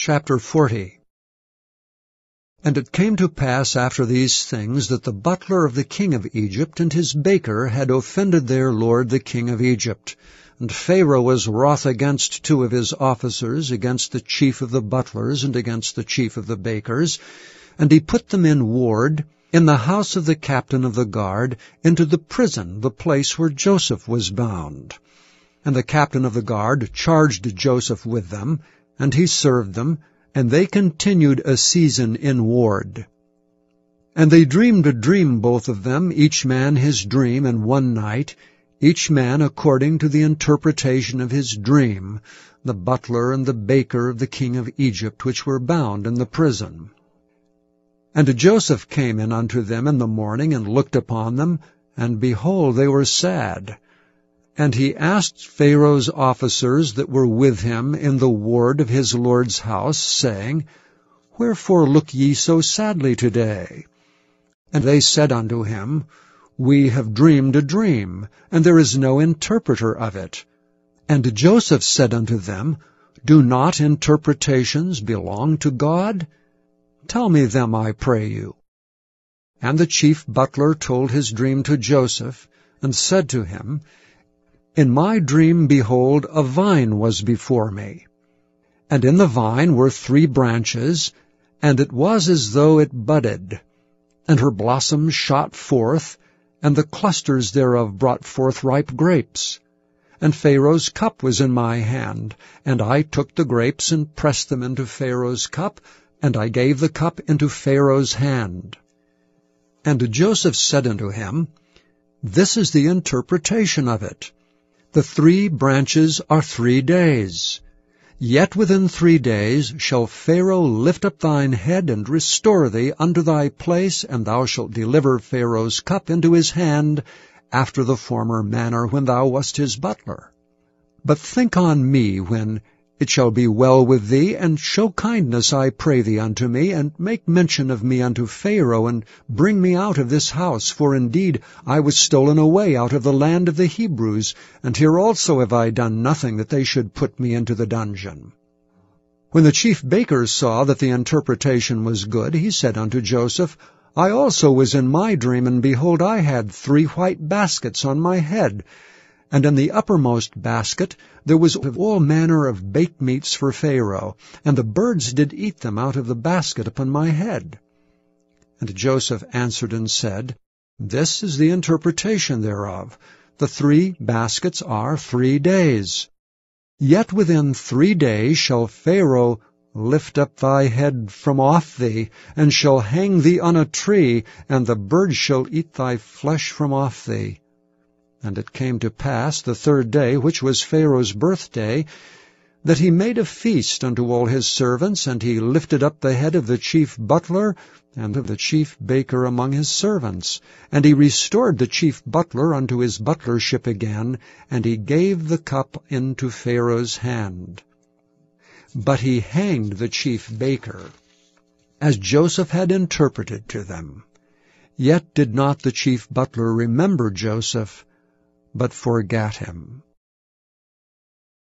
Chapter 40. And it came to pass after these things that the butler of the king of Egypt and his baker had offended their lord the king of Egypt. And Pharaoh was wroth against two of his officers, against the chief of the butlers and against the chief of the bakers. And he put them in ward in the house of the captain of the guard, into the prison, the place where Joseph was bound. And the captain of the guard charged Joseph with them, and he served them, and they continued a season in ward. And they dreamed a dream, both of them, each man his dream in one night, each man according to the interpretation of his dream, the butler and the baker of the king of Egypt, which were bound in the prison. And Joseph came in unto them in the morning, and looked upon them, and behold, they were sad. And he asked Pharaoh's officers that were with him in the ward of his lord's house, saying, Wherefore look ye so sadly today? And they said unto him, We have dreamed a dream, and there is no interpreter of it. And Joseph said unto them, Do not interpretations belong to God? Tell me them, I pray you. And the chief butler told his dream to Joseph, and said to him, In my dream, behold, a vine was before me. And in the vine were 3 branches, and it was as though it budded. And her blossoms shot forth, and the clusters thereof brought forth ripe grapes. And Pharaoh's cup was in my hand, and I took the grapes and pressed them into Pharaoh's cup, and I gave the cup into Pharaoh's hand. And Joseph said unto him, This is the interpretation of it. The 3 branches are 3 days. Yet within 3 days shall Pharaoh lift up thine head and restore thee unto thy place, and thou shalt deliver Pharaoh's cup into his hand, after the former manner when thou wast his butler. But think on me when it shall be well with thee, and show kindness, I pray thee, unto me, and make mention of me unto Pharaoh, and bring me out of this house. For indeed I was stolen away out of the land of the Hebrews, and here also have I done nothing that they should put me into the dungeon. When the chief baker saw that the interpretation was good, he said unto Joseph, I also was in my dream, and behold, I had 3 white baskets on my head, and in the uppermost basket there was all manner of baked meats for Pharaoh, and the birds did eat them out of the basket upon my head. And Joseph answered and said, This is the interpretation thereof. The 3 baskets are 3 days. Yet within 3 days shall Pharaoh lift up thy head from off thee, and shall hang thee on a tree, and the birds shall eat thy flesh from off thee. And it came to pass the 3rd day, which was Pharaoh's birthday, that he made a feast unto all his servants, and he lifted up the head of the chief butler and of the chief baker among his servants. And he restored the chief butler unto his butlership again, and he gave the cup into Pharaoh's hand. But he hanged the chief baker, as Joseph had interpreted to them. Yet did not the chief butler remember Joseph, but forgat him.